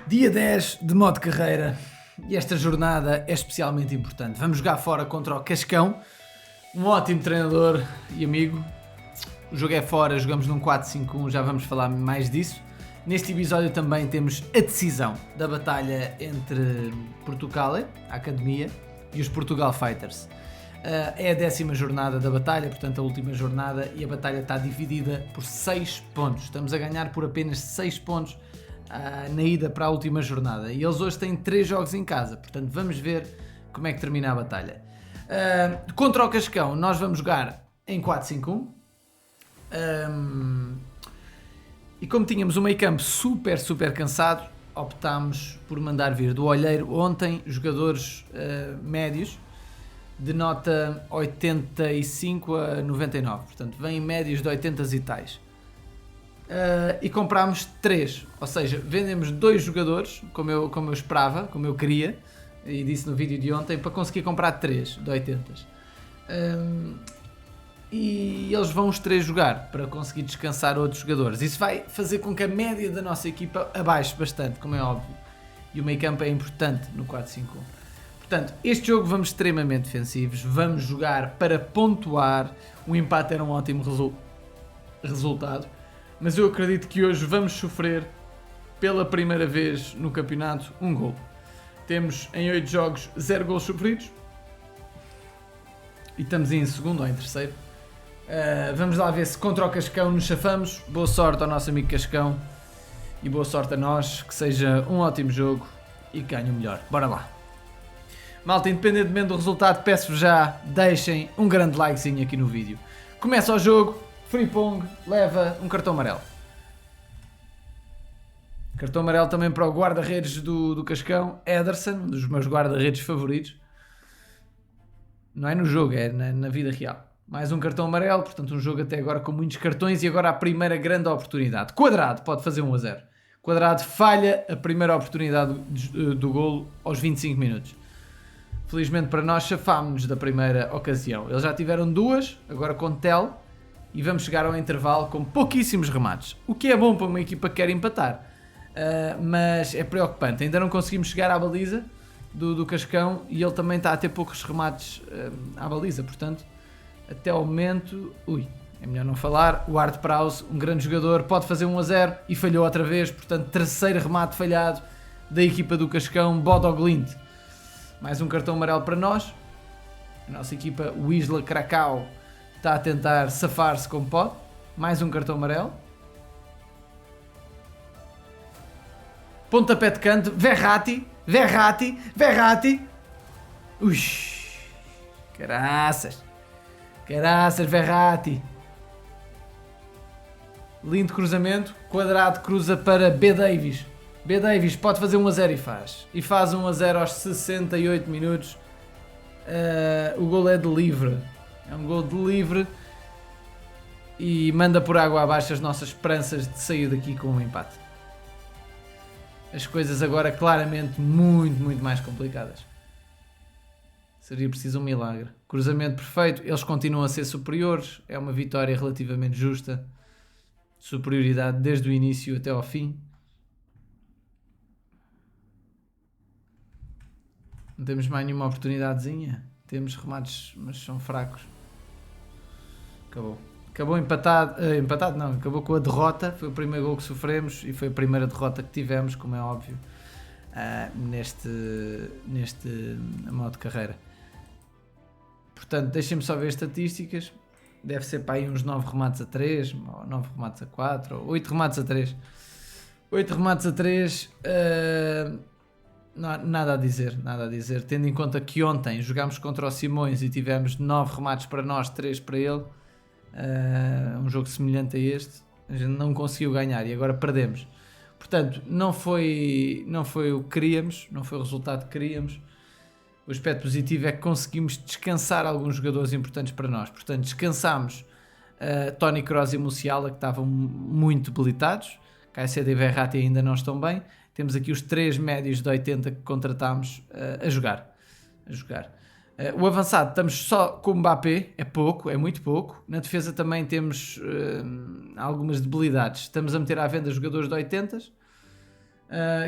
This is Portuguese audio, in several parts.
Dia 10 de modo carreira e esta jornada é especialmente importante. Vamos jogar fora contra o Cascão, um ótimo treinador e amigo. O jogo é fora, jogamos num 4-5-1, já vamos falar mais disso. Neste episódio também temos a decisão da batalha entre Portugal, a Academia, e os Portugal Fighters. É a 10ª jornada da batalha, portanto a última jornada, e a batalha está dividida por 6 pontos. Estamos a ganhar por apenas 6 pontos na ida para a última jornada. E eles hoje têm 3 jogos em casa, portanto vamos ver como é que termina a batalha. Contra o Cascão nós vamos jogar em 4-5-1. E como tínhamos um meio campo super cansado, optámos por mandar vir do Olheiro ontem jogadores médios de nota 85 a 99, portanto vêm médios de 80 e tais. E comprámos 3, ou seja, vendemos 2 jogadores, como eu esperava, como eu queria, e disse no vídeo de ontem, para conseguir comprar 3 de 80. E eles vão os 3 jogar para conseguir descansar outros jogadores. Isso vai fazer com que a média da nossa equipa abaixe bastante, como é óbvio. E o meio campo é importante no 4-5-1. Portanto, este jogo vamos extremamente defensivos, vamos jogar para pontuar. O empate era um ótimo resultado, mas eu acredito que hoje vamos sofrer pela primeira vez no campeonato um gol. Temos em 8 jogos 0 gols sofridos e estamos em segundo ou em terceiro. Vamos lá ver se contra o Cascão nos chafamos. Boa sorte ao nosso amigo Cascão e boa sorte a nós, que seja um ótimo jogo e que ganhe o melhor. Bora lá. Malta, independentemente do resultado, peço-vos já, deixem um grande likezinho aqui no vídeo. Começa o jogo, Frimpong leva um cartão amarelo. Cartão amarelo também para o guarda-redes do Cascão, Ederson, um dos meus guarda-redes favoritos. Não é no jogo, é na vida real. Mais um cartão amarelo, portanto um jogo até agora com muitos cartões e agora a primeira grande oportunidade. Quadrado pode fazer 1-0. Quadrado falha a primeira oportunidade do golo aos 25 minutos. Felizmente para nós chafámos-nos da primeira ocasião. Eles já tiveram 2, agora com Tel, e vamos chegar ao intervalo com pouquíssimos remates. O que é bom para uma equipa que quer empatar, mas é preocupante. Ainda não conseguimos chegar à baliza do Cascão e ele também está a ter poucos remates à baliza, portanto, até ao momento, é melhor não falar. O Art Prowse, um grande jogador, pode fazer 1-0 e falhou outra vez, portanto, terceiro remate falhado da equipa do Cascão, Bodo Glimt. Mais um cartão amarelo para nós. A nossa equipa, o Wisla Krakau, está a tentar safar-se como pode. Mais um cartão amarelo. Pontapé de canto, Verratti. Ui, caraças, Verratti. Lindo cruzamento. Quadrado cruza para B. Davies. B. Davies pode fazer 1-0 e faz. E faz 1-0 aos 68 minutos. O gol é de livre. É um gol de livre. E manda por água abaixo as nossas esperanças de sair daqui com um empate. As coisas agora claramente muito mais complicadas. Seria preciso um milagre. Cruzamento perfeito. Eles continuam a ser superiores. É uma vitória relativamente justa. Superioridade desde o início até ao fim. Não temos mais nenhuma oportunidadezinha. Temos remates, mas são fracos. Acabou empatado não, acabou com a derrota. Foi o primeiro gol que sofremos e foi a primeira derrota que tivemos, como é óbvio, neste modo de carreira. Portanto, deixem-me só ver as estatísticas. Deve ser para aí uns 9 remates a 3, ou 9 remates a 4, ou 8 remates a 3. 8 remates a 3... Nada a dizer, tendo em conta que ontem jogámos contra o Simões e tivemos 9 remates para nós, 3 para ele, um jogo semelhante a este, a gente não conseguiu ganhar e agora perdemos. Portanto, não foi o que queríamos, não foi o resultado que queríamos. O aspecto positivo é que conseguimos descansar alguns jogadores importantes para nós. Portanto, descansámos Toni Kroos e Musiala, que estavam muito debilitados. Caicedo e Verratti ainda não estão bem. Temos aqui os 3 médios de 80 que contratámos a jogar. O avançado estamos só com o Mbappé, é muito pouco. Na defesa também temos algumas debilidades. Estamos a meter à venda jogadores de 80.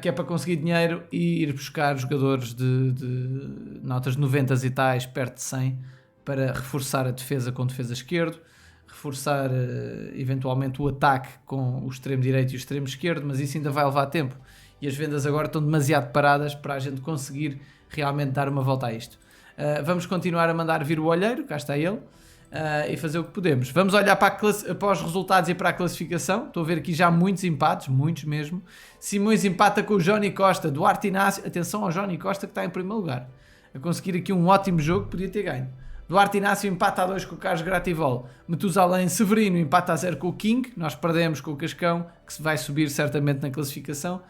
que é para conseguir dinheiro e ir buscar jogadores de notas 90 e tais, perto de 100, para reforçar a defesa com o defesa esquerdo, reforçar eventualmente o ataque com o extremo direito e o extremo esquerdo, mas isso ainda vai levar tempo. E as vendas agora estão demasiado paradas para a gente conseguir realmente dar uma volta a isto. Vamos continuar a mandar vir o olheiro, cá está ele, e fazer o que podemos. Vamos olhar para os resultados e para a classificação. Estou a ver aqui já muitos empates, muitos mesmo. Simões empata com o Johnny Costa, Duarte Inácio. Atenção ao Johnny Costa que está em primeiro lugar, a conseguir aqui um ótimo jogo, podia ter ganho. Duarte Inácio empata a 2 com o Carlos Grativol. Metusalém Severino empata a 0 com o King. Nós perdemos com o Cascão, que vai subir certamente na classificação.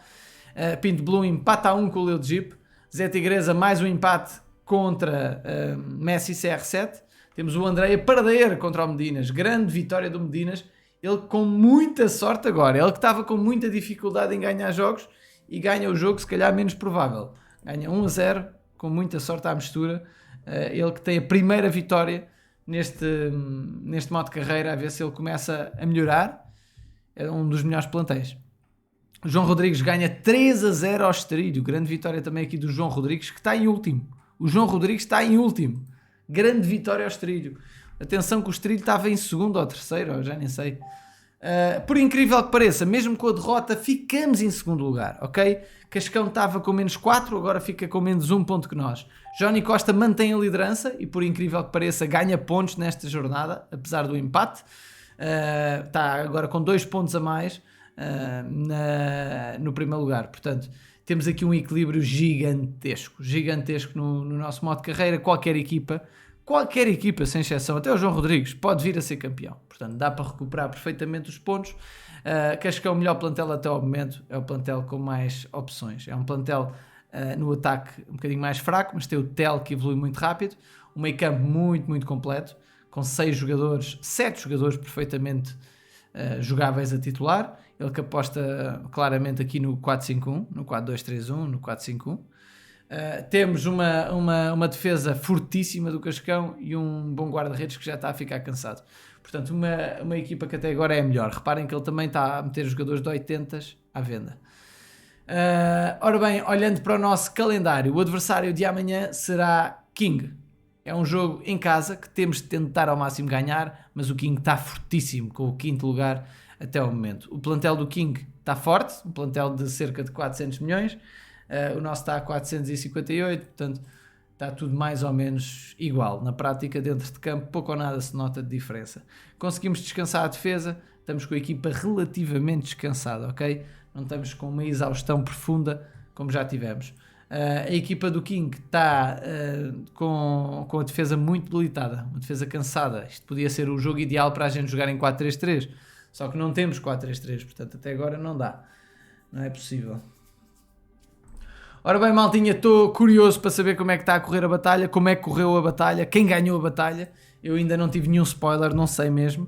Pinto Blum empata a 1 com o Leo Jeep. Zé Tigresa mais um empate contra Messi CR7. Temos o André a perder contra o Medinas. Grande vitória do Medinas. Ele com muita sorte agora. Ele que estava com muita dificuldade em ganhar jogos e ganha o jogo se calhar menos provável. Ganha 1-0 com muita sorte à mistura. Ele que tem a primeira vitória neste modo de carreira, a ver se ele começa a melhorar. É um dos melhores plantéis. O João Rodrigues ganha 3-0 ao Estoril. Grande vitória também aqui do João Rodrigues, que está em último. O João Rodrigues está em último. Grande vitória ao Estoril. Atenção que o Estoril estava em segundo ou terceiro, já nem sei. Por incrível que pareça, mesmo com a derrota, ficamos em segundo lugar, ok? Cascão estava com menos 4, agora fica com menos 1 ponto que nós. Johnny Costa mantém a liderança e, por incrível que pareça, ganha pontos nesta jornada, apesar do empate. Está agora com 2 pontos a mais no primeiro lugar. Portanto, temos aqui um equilíbrio gigantesco no nosso modo de carreira. Qualquer equipa, sem exceção, até o João Rodrigues, pode vir a ser campeão. Portanto, dá para recuperar perfeitamente os pontos. Cascão, o melhor plantel até ao momento, é o plantel com mais opções. É um plantel no ataque um bocadinho mais fraco, mas tem o Tel que evolui muito rápido. Um meio campo muito, muito completo, com 7 jogadores perfeitamente jogáveis a titular. Ele que aposta claramente aqui no 4-5-1, no 4-2-3-1, no 4-5-1. Temos uma defesa fortíssima do Cascão e um bom guarda-redes que já está a ficar cansado. Portanto, uma equipa que até agora é a melhor. Reparem que ele também está a meter jogadores de 80s à venda. Ora bem, olhando para o nosso calendário, o adversário de amanhã será King. É um jogo em casa que temos de tentar ao máximo ganhar, mas o King está fortíssimo, com o 5º lugar até ao momento. O plantel do King está forte, um plantel de cerca de 400 milhões. O nosso está a 458, portanto está tudo mais ou menos igual. Na prática, dentro de campo, pouco ou nada se nota de diferença. Conseguimos descansar a defesa, estamos com a equipa relativamente descansada, ok? Não estamos com uma exaustão profunda como já tivemos. A equipa do King está com a defesa muito debilitada, uma defesa cansada. Isto podia ser o jogo ideal para a gente jogar em 4-3-3, só que não temos 4-3-3, portanto até agora não dá, não é possível. Ora bem, maltinha, estou curioso para saber como é que está a correr a batalha, como é que correu a batalha, quem ganhou a batalha. Eu ainda não tive nenhum spoiler, não sei mesmo.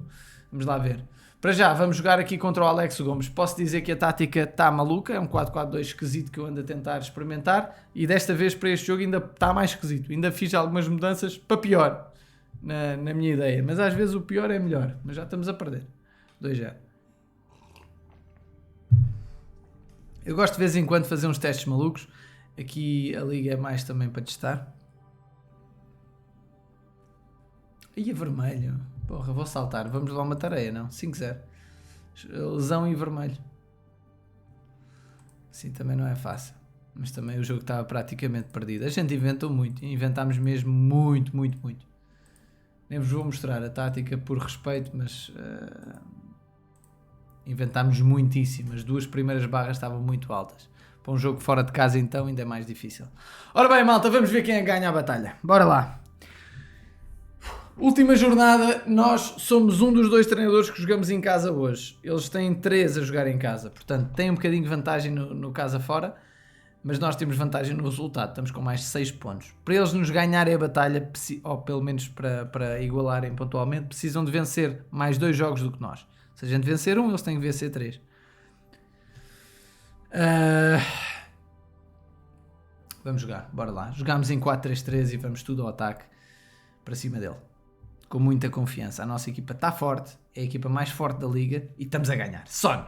Vamos lá ver. Para já, vamos jogar aqui contra o Alex Gomes. Posso dizer que a tática está maluca, é um 4-4-2 esquisito que eu ando a tentar experimentar e desta vez para este jogo ainda está mais esquisito. Ainda fiz algumas mudanças para pior, na minha ideia. Mas às vezes o pior é melhor, mas já estamos a perder. 2-0. Eu gosto de vez em quando fazer uns testes malucos. Aqui a liga é mais também para testar. E a vermelho. Porra, vou saltar. Vamos levar uma tareia, não? 5-0. Lesão e vermelho. Sim, também não é fácil. Mas também o jogo estava praticamente perdido. A gente inventou muito. Inventámos mesmo muito, muito, muito. Nem vos vou mostrar a tática por respeito, mas... inventámos muitíssimo. As 2 primeiras barras estavam muito altas. Para um jogo fora de casa então ainda é mais difícil. Ora bem, malta, vamos ver quem é que ganha a batalha. Bora lá. Última jornada, nós somos um dos 2 treinadores que jogamos em casa hoje. Eles têm 3 a jogar em casa, portanto têm um bocadinho de vantagem no casa fora, mas nós temos vantagem no resultado, estamos com mais 6 pontos. Para eles nos ganharem a batalha, ou pelo menos para igualarem pontualmente, precisam de vencer mais 2 jogos do que nós. Se a gente vencer 1, eles têm que vencer 3. Vamos jogar, bora lá. Jogamos em 4-3-3 e vamos tudo ao ataque para cima dele. Com muita confiança. A nossa equipa está forte, é a equipa mais forte da liga e estamos a ganhar. Son!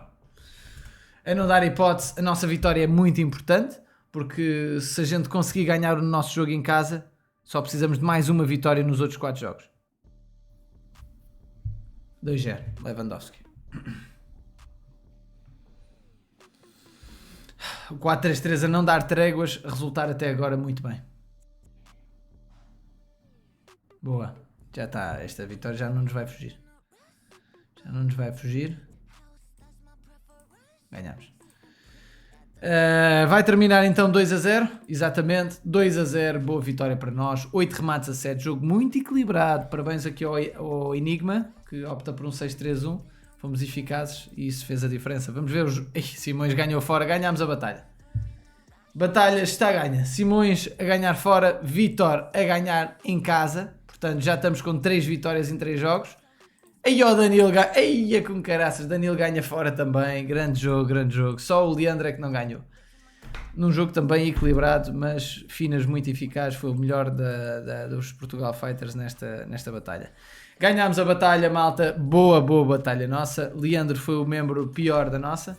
a não dar hipótese, a nossa vitória é muito importante, porque se a gente conseguir ganhar o nosso jogo em casa, só precisamos de mais uma vitória nos outros 4 jogos. 2-0, Lewandowski. O 4-3-3 a não dar tréguas, a resultar até agora muito bem. Boa, já está, esta vitória já não nos vai fugir. Já não nos vai fugir. Ganhamos. Vai terminar então 2-0, exatamente, 2-0, boa vitória para nós, 8 remates a 7, jogo muito equilibrado, parabéns aqui ao Enigma, que opta por um 6-3-1, fomos eficazes e isso fez a diferença. Vamos ver os... Simões ganhou fora, ganhámos a batalha. Batalha está ganha, Simões a ganhar fora, Vitor a ganhar em casa, portanto já estamos com 3 vitórias em 3 jogos. Aí o Danilo ganha, aí com caraças, Danilo ganha fora também, grande jogo, só o Leandro é que não ganhou. Num jogo também equilibrado, mas Finas muito eficaz, foi o melhor dos Portugal Fighters nesta batalha. Ganhámos a batalha, malta, boa batalha nossa, Leandro foi o membro pior da nossa,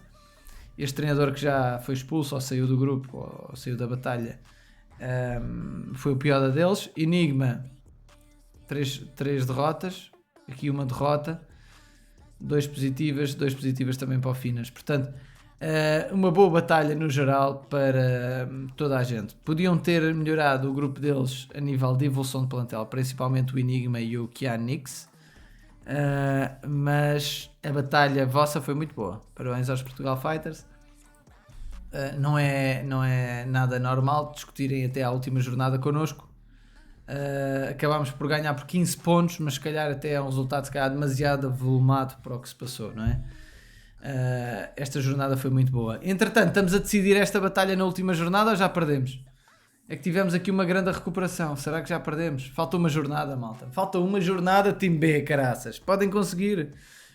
este treinador que já foi expulso ou saiu do grupo, ou saiu da batalha, foi o pior da deles. Enigma, 3 derrotas. Aqui uma derrota, 2 positivas também para o Finas. Portanto, uma boa batalha no geral para toda a gente. Podiam ter melhorado o grupo deles a nível de evolução de plantel, principalmente o Enigma e o Kianix, mas a batalha vossa foi muito boa. Parabéns aos Portugal Fighters. Não é nada normal discutirem até à última jornada connosco. Acabámos por ganhar por 15 pontos, mas se calhar até é um resultado se calhar demasiado avolumado para o que se passou, não é? Esta jornada foi muito boa. Entretanto, estamos a decidir esta batalha na última jornada ou já perdemos? É que tivemos aqui uma grande recuperação. Será que já perdemos? Falta uma jornada, malta. Falta uma jornada, Team B, caraças. Podem conseguir.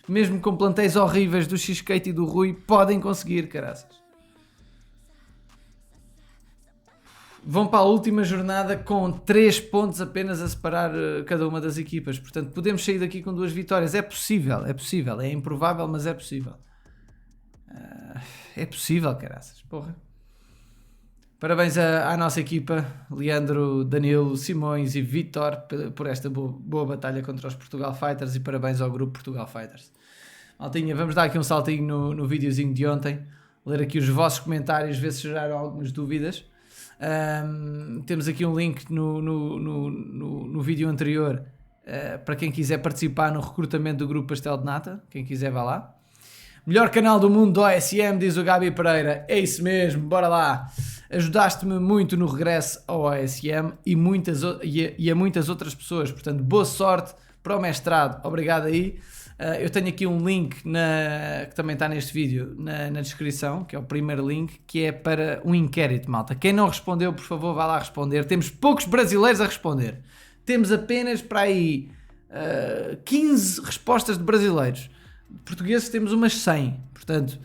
Mesmo com plantéis horríveis do X-Skate e do Rui, podem conseguir, caraças. Vão para a última jornada com 3 pontos apenas a separar cada uma das equipas. Portanto, podemos sair daqui com 2 vitórias. É possível. É improvável, mas é possível. É possível, caraças. Porra. Parabéns à nossa equipa, Leandro, Danilo, Simões e Vitor, por esta boa batalha contra os Portugal Fighters, e parabéns ao grupo Portugal Fighters. Maltinha, vamos dar aqui um saltinho no videozinho de ontem, ler aqui os vossos comentários, ver se geraram algumas dúvidas. Temos aqui um link no vídeo anterior para quem quiser participar no recrutamento do grupo Pastel de Nata. Quem quiser, vá lá. Melhor canal do mundo do OSM, diz o Gabi Pereira. É isso mesmo, bora lá. Ajudaste-me muito no regresso ao OSM e a muitas outras pessoas. Portanto, boa sorte para o mestrado. Obrigado aí. Eu tenho aqui um link que também está neste vídeo na descrição, que é o primeiro link, que é para um inquérito, malta. Quem não respondeu, por favor, vá lá responder. Temos poucos brasileiros a responder. Temos apenas para aí 15 respostas de brasileiros. De portugueses temos umas 100. Portanto,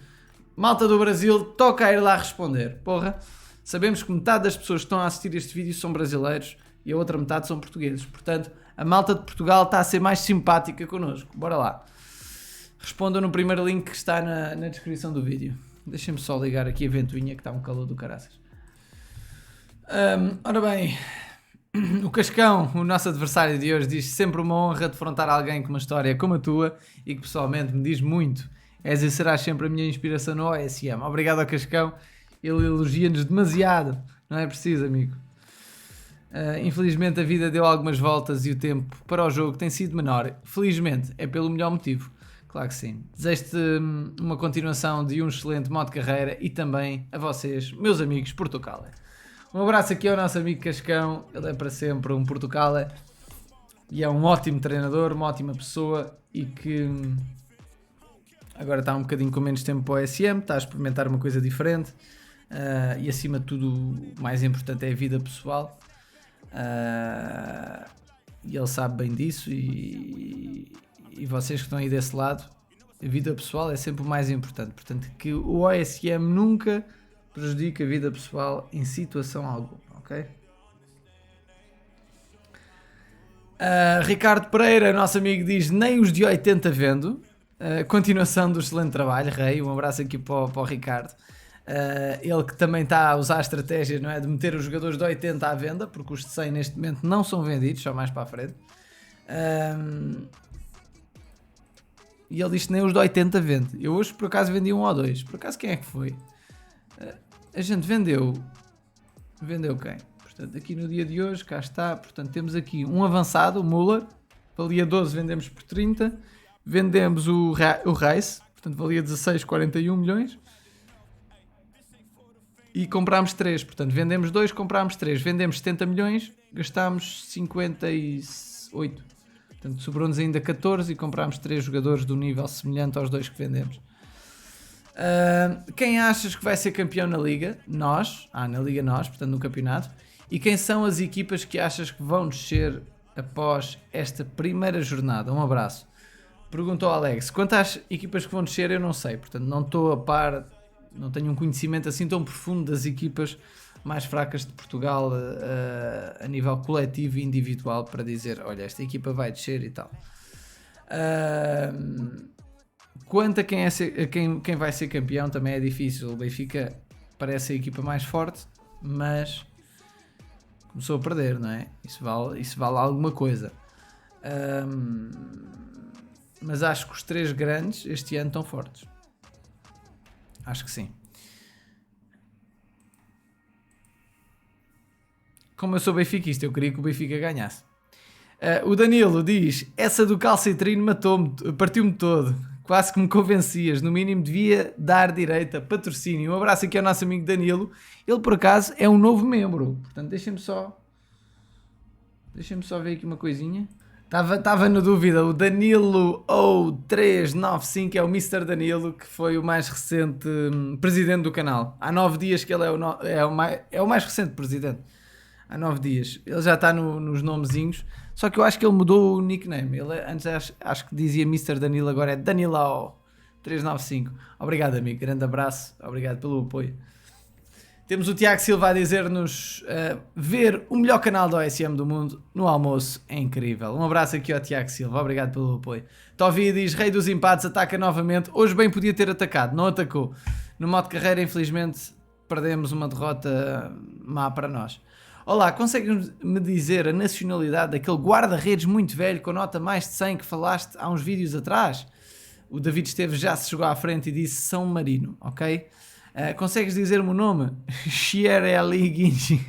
malta do Brasil, toca a ir lá responder. Porra, sabemos que metade das pessoas que estão a assistir este vídeo são brasileiros e a outra metade são portugueses. Portanto, a malta de Portugal está a ser mais simpática connosco. Bora lá. Respondam no primeiro link que está na descrição do vídeo. Deixem-me só ligar aqui a ventoinha que está um calor do caraças. Ora bem, o Cascão, o nosso adversário de hoje, diz sempre uma honra defrontar alguém com uma história como a tua e que pessoalmente me diz muito. És e serás sempre a minha inspiração no OSM. Obrigado ao Cascão. Ele elogia-nos demasiado. Não é preciso, amigo. Infelizmente a vida deu algumas voltas e o tempo para o jogo tem sido menor. Felizmente é pelo melhor motivo. Claro que sim. Desejo-te uma continuação de um excelente modo de carreira e também a vocês, meus amigos Portucala. Um abraço aqui ao nosso amigo Cascão. Ele é para sempre um Portucala e é um ótimo treinador, uma ótima pessoa e que agora está um bocadinho com menos tempo para o SM, está a experimentar uma coisa diferente e acima de tudo o mais importante é a vida pessoal. E ele sabe bem disso e vocês que estão aí desse lado, a vida pessoal é sempre o mais importante, portanto que o OSM nunca prejudica a vida pessoal em situação alguma, ok? Ricardo Pereira, nosso amigo, diz nem os de 80 vendo. Continuação do excelente trabalho, Rei. Um abraço aqui para o Ricardo. Ele que também está a usar a estratégia, não é, de meter os jogadores de 80 à venda, porque os de 100 neste momento não são vendidos, só mais para a frente. E ele diz que nem os de 80 vende. Eu hoje por acaso vendi um ou dois. Por acaso quem é que foi? A gente vendeu quem? Portanto, aqui no dia de hoje, cá está. Portanto, temos aqui um avançado, o Muller, valia 12, vendemos por 30. Vendemos o Rice, portanto valia 16,41 milhões. E comprámos 3, portanto vendemos 2, comprámos 3, vendemos 70 milhões, gastámos 58. Portanto sobrou-nos ainda 14 e comprámos 3 jogadores do nível semelhante aos 2 que vendemos. Quem achas que vai ser campeão na Liga? Nós, na Liga nós, portanto no campeonato. E quem são as equipas que achas que vão descer após esta primeira jornada? Um abraço. Perguntou Alex. Quanto às equipas que vão descer eu não sei, portanto não estou a par. Não tenho um conhecimento assim tão profundo das equipas mais fracas de Portugal a nível coletivo e individual para dizer, olha, esta equipa vai descer e tal. Quanto a quem vai ser campeão também é difícil. O Benfica parece a equipa mais forte, mas começou a perder, não é? Isso vale alguma coisa. Mas acho que os 3 grandes este ano estão fortes. Acho que sim. Como eu sou benfiquista, eu queria que o Benfica ganhasse. O Danilo diz, essa do calcitrino matou-me, partiu-me todo. Quase que me convencias. No mínimo devia dar direito a patrocínio. Um abraço aqui ao nosso amigo Danilo. Ele por acaso é um novo membro. Portanto deixem-me só ver aqui uma coisinha. Estava na dúvida, o Danilo O395 é o Mr. Danilo, que foi o mais recente presidente do canal. Há 9 dias que ele é o mais recente presidente. Há 9 dias. Ele já está nos nomezinhos, só que eu acho que ele mudou o nickname. Ele antes acho que dizia Mr. Danilo, agora é Danilo O395. Obrigado, amigo. Grande abraço. Obrigado pelo apoio. Temos o Tiago Silva a dizer-nos ver o melhor canal da OSM do mundo no almoço é incrível. Um abraço aqui ao Tiago Silva, obrigado pelo apoio. Tovi diz, rei dos empates, ataca novamente. Hoje bem podia ter atacado, não atacou. No modo carreira, infelizmente, perdemos uma derrota má para nós. Olá, consegues-me dizer a nacionalidade daquele guarda-redes muito velho com nota mais de 100 que falaste há uns vídeos atrás? O David Esteves já se chegou à frente e disse São Marino, ok? Consegues dizer-me o nome? Xiereli Guinchi.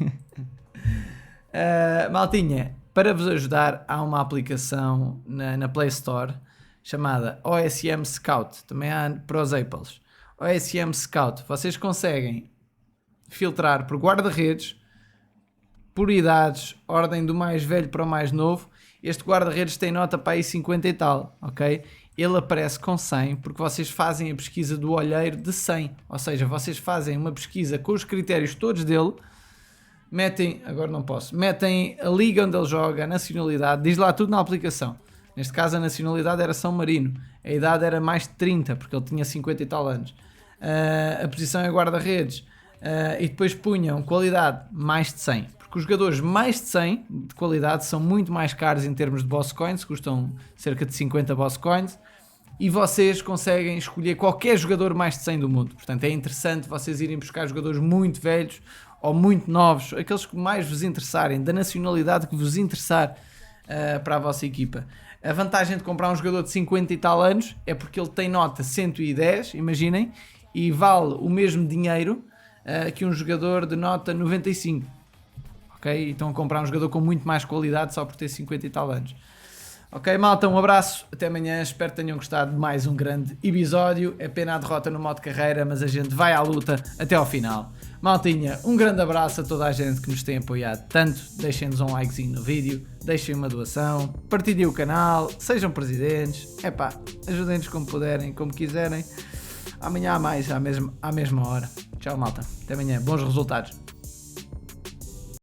Maltinha, para vos ajudar, há uma aplicação na Play Store chamada OSM Scout. Também há para os Apples. OSM Scout. Vocês conseguem filtrar por guarda-redes, por idades, ordem do mais velho para o mais novo. Este guarda-redes tem nota para aí 50 e tal, ok? Ele aparece com 100 porque vocês fazem a pesquisa do olheiro de 100. Ou seja, vocês fazem uma pesquisa com os critérios todos dele, metem a liga onde ele joga, a nacionalidade, diz lá tudo na aplicação. Neste caso a nacionalidade era São Marino, a idade era mais de 30 porque ele tinha 50 e tal anos. A posição é guarda-redes e depois punham qualidade mais de 100. Porque os jogadores mais de 100 de qualidade são muito mais caros em termos de boss coins, custam cerca de 50 boss coins, e vocês conseguem escolher qualquer jogador mais de 100 do mundo. Portanto é interessante vocês irem buscar jogadores muito velhos ou muito novos, aqueles que mais vos interessarem, da nacionalidade que vos interessar para a vossa equipa. A vantagem de comprar um jogador de 50 e tal anos é porque ele tem nota 110, imaginem, e vale o mesmo dinheiro que um jogador de nota 95. Ok? Então a comprar um jogador com muito mais qualidade só por ter 50 e tal anos. Ok, malta, um abraço, até amanhã, espero que tenham gostado de mais um grande episódio. É pena a derrota no modo carreira, mas a gente vai à luta até ao final. Maltinha, um grande abraço a toda a gente que nos tem apoiado tanto, deixem-nos um likezinho no vídeo, deixem uma doação, partilhem o canal, sejam presidentes, ajudem-nos como puderem, como quiserem. Amanhã há mais, à mesma hora. Tchau, malta, até amanhã, bons resultados.